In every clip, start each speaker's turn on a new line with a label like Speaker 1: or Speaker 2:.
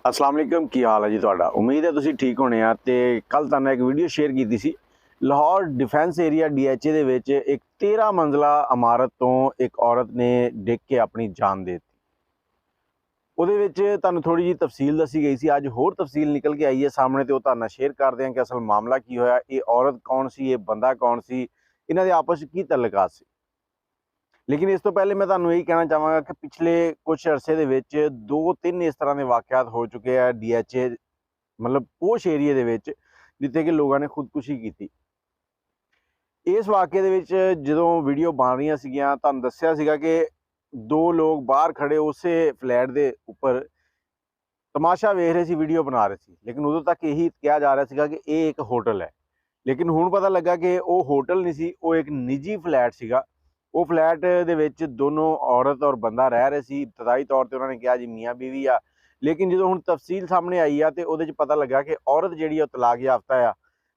Speaker 1: अस्सलाम वालेकुम की हाल है जी तुहाडा। उम्मीद है तुसीं ठीक होने आ। ते कल तुहानूं एक वीडियो शेयर की सी लाहौर डिफेंस एरिया DHA दे विच एक 13 मंजिला इमारत तो एक औरत ने डिग के अपनी जान दे दी। ਉਹਦੇ ਵਿੱਚ ਤੁਹਾਨੂੰ ਥੋੜੀ ਜੀ ਤਫਸੀਲ ਦੱਸੀ ਗਈ ਸੀ। ਅੱਜ ਹੋਰ ਤਫਸੀਲ ਨਿਕਲ ਕੇ ਆਈ ਹੈ ਸਾਹਮਣੇ ਤੇ ਉਹ ਤੁਹਾਨੂੰ ਸ਼ੇਅਰ ਕਰਦੇ ਹਾਂ ਕਿ ਅਸਲ ਮਾਮਲਾ ਕੀ ਹੋਇਆ, ਇਹ ਔਰਤ ਕੌਣ ਸੀ, ਇਹ ਬੰਦਾ ਕੌਣ ਸੀ, ਇਹਨਾਂ ਦੇ ਆਪਸ ਵਿੱਚ ਕੀ ਤਲਕਾਤ ਸੀ। लेकिन इस तो पहले मैं तुहानूं यही कहना चाहांगा कि पिछले कुछ अरसे दे विच 2-3 इस तरह के वाक़यात हो चुके हैं DHA मतलब पोश एरिए दे विच जिथे कि लोगों ने खुदकुशी की। इस वाक़े दे विच जदों वीडियो बन रही सीगियां तुहानूं दस्सिया सीगा कि 2 लोग बाहर खड़े उस फ्लैट के उपर तमाशा वेख रहे सी, वीडियो बना रहे सी। लेकिन उदों तक यही कहा जा रहा सीगा कि ये एक होटल है। लेकिन हुण पता लगा कि वो होटल नहीं सी, वो एक निजी फ्लैट सीगा। वो फ्लैट दे विच दोनों औरत और बंदा रह रहे सी। इब्तदाई तौर पर उन्होंने कहा जी मियाँ बीवी आ, लेकिन जो हुण तफसील सामने आई आ तो उहदे च पता लगा कि औरत जिहड़ी आ तलाक याफ्ता आ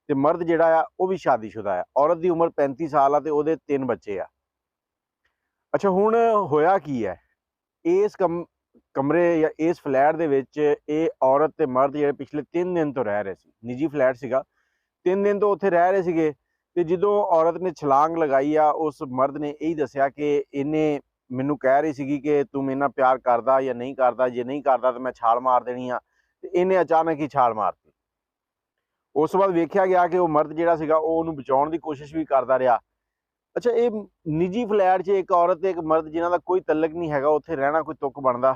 Speaker 1: ते मर्द जिहड़ा आ वो भी शादीशुदा आ। औरत की उम्र 35 साल आ ते उहदे 3 बच्चे आ। अच्छा हुण होया की है, इस कमरे या इस फ्लैट दे विच ये औरत ते मर्द जिहड़े पिछले 3 दिन तो रह रहे सी। निजी फ्लैट सीगा, 3 दिन तो उत्थे रह रहे सीगे। ਤੇ ਜਦੋਂ औरत ने छलांग लगाई आ उस मर्द ने यही दस्सिया कि इन्हें मैनू कह रही सी कि तू मेरे नाल प्यार करदा या नहीं करदा, जे नहीं करदा तो मैं छाल मार देनी आ। ते इन्हें अचानक ही छाल मारती। उस तो बाद वेख्या गया कि वो मर्द जिहड़ा सीगा वो उहनूं बचाउण दी कोशिश भी करदा रहा। अच्छा ये निजी फ्लैट 'च एक औरत ते एक मर्द जिन्हां दा कोई तल्लक नहीं हैगा उत्थे रहना कोई तुक बनदा?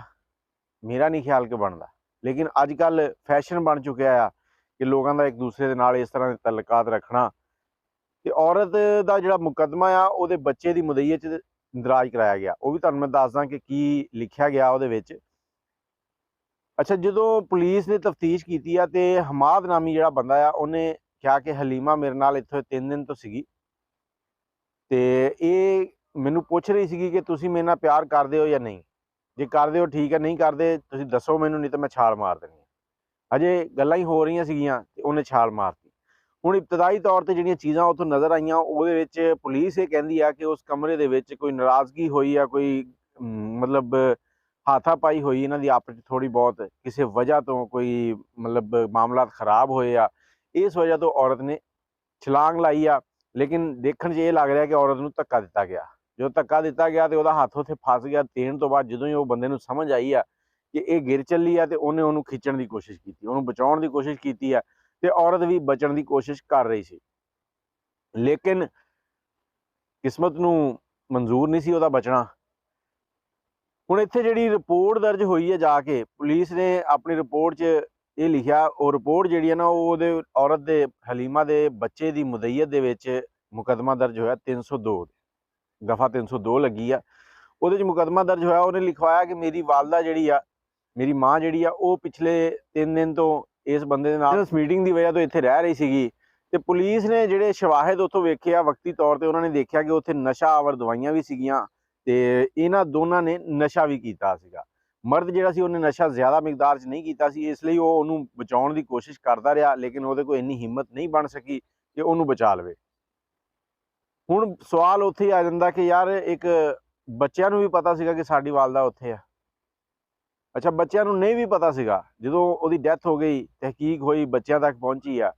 Speaker 1: मेरा नहीं ख्याल कि बनदा। लेकिन अजकल फैशन बन चुकिया आ कि लोगों का एक दूसरे दे नाल इस तरह के तल्लकात रखना। ते औरत दा जिहड़ा मुकदमा आ उहदे बच्चे दी मुदईयत च इंदराज कराया गया। वो भी तुहानूं मैं दसदा कि की लिखिया गया उहदे विच। अच्छा जदों पुलिस ने तफ्तीश कीती आ ते हमाद नामी जिहड़ा बंदा आ उहने कहा कि हलीमा मेरे नाल इत्थे 3 दिन तो सीगी ते ये मैनूं पुछ रही सीगी कि तुसीं मेरे नाल प्यार करदे हो या नहीं, जे करदे हो ठीक है, नहीं करदे तुसीं दस्सो मैनूं नहीं तो मैं छाल मार देनी है। अजे गल्लां ही हो रही सीगियां ते उहने छाल मारती। हुण इब्तदाई तौर ते जिहड़ियां चीज़ां उत्थों नज़र आईयां उहदे विच पुलिस ये कहंदी आ कि उस कमरे दे विच कोई नाराज़गी होई आ, कोई मतलब हाथापाई होई इन्हां दी आपस च थोड़ी बहुत, किसी वजह तो कोई मतलब मामलात खराब होए आ, इस वजह तो औरत ने छलांग लाई आ। लेकिन देखण 'च ये लग रहा कि औरत नूं धक्का दिता गया। जो धक्का दिता गया तो उहदा हत्थ उत्थे फस गया। देण तो बाद जदों ही वो बंदे नूं समझ आई आ कि ये गिर चली आ ते उहने उहनूं खिच्चण दी कोशिश कीती, उहनूं बचाउण दी कोशिश कीती आ ते औरत भी बचण दी कोशिश कर रही सी। लेकिन किस्मत नूं मंजूर नहीं सी उहदा बचना। हुण इत्थे जिहड़ी रिपोर्ट दर्ज होई है जाके पुलिस ने अपनी रिपोर्ट च ये लिखिया, वो रिपोर्ट जिहड़ी है ना ओहदे औरत दे हलीमा दे बच्चे दी मुदईयत दे विच मुकदमा दर्ज होया 302 दफ़ा 302 लगी आ। ਉਹਦੇ 'ਚ मुकदमा दर्ज होया, उन्हें लिखवाया कि मेरी वालदा जिहड़ी आ, मेरी माँ जिहड़ी आ वो पिछले 3 दिन तो इस बंदे दे नाल मीटिंग की वजह तो इत्थे रह रही सीगी। ते पुलिस ने जिहड़े शवाहिद उत्थों वेखे आ वक्ती तौर ते उन्होंने देखिया कि उत्थे नशा आवर दवाइयां भी सीगियां ते इन्हां दोनां ने नशा भी कीता सीगा। मर्द जिहड़ा सी उहने नशा ज़्यादा मिकदार च नहीं कीता सी, इसलिए वो उहनूं बचाउण दी कोशिश करदा रहा, लेकिन उहदे कोल इन्नी हिम्मत नहीं बन सकी कि उहनूं बचा लवे। हुण सवाल उत्थे ही आ जांदा कि यार एक बच्चिआं नूं भी पता सीगा कि साडी वालदा उत्थे आ। अच्छा बच्चिआं नूं नहीं भी पता सीगा, जदों उहदी डैथ हो गई, तहकीक होई, बच्चिआं तक पहुंची आ,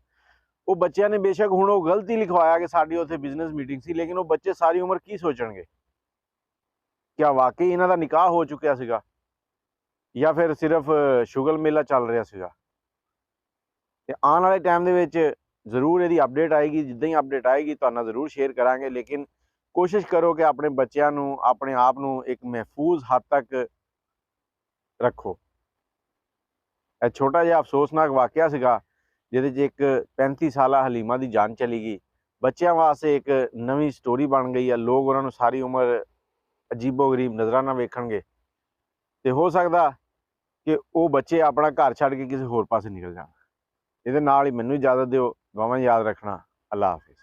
Speaker 1: वो बच्चिआं ने बेशक हुण वो गलत ही लिखवाया कि साडी उत्थे बिजनेस मीटिंग सी, लेकिन वो बच्चे सारी उम्र की सोचणगे? क्या वाकई इन्हां दा निकाह हो चुकिया सीगा या फिर सिर्फ शुगल मेला चल रिहा सीगा? ते आने वाले टाइम दे विच जरूर इहदी अपडेट आएगी। जिद्दां ही अपडेट आएगी तुहाडे नाल जरूर शेयर करांगे। लेकिन कोशिश करो कि अपने बच्चिआं नूं, अपने आप नूं एक महफूज हद तक रखो। ਇਹ छोटा जिहा अफसोसनाक वाकया सीगा जिहदे 'च एक 35 साला हलीमा दी जान चली गई। बच्चिआं वास्ते एक नवीं स्टोरी बन गई है। लोग उन्हां नूं सारी उम्र अजीबो-गरीब नज़रां नाल वेखणगे ते हो सकदा कि वो बच्चे अपना घर छड्ड के किसी होर पासे निकल जाण। ਇਹਦੇ ਨਾਲ ਹੀ ਮੈਨੂੰ ਇਜਾਜ਼ਤ ਦਿਓ। ਦੁਆਵਾਂ ਯਾਦ ਰੱਖਣਾ। ਅੱਲਾ ਹਾਫਿਜ਼।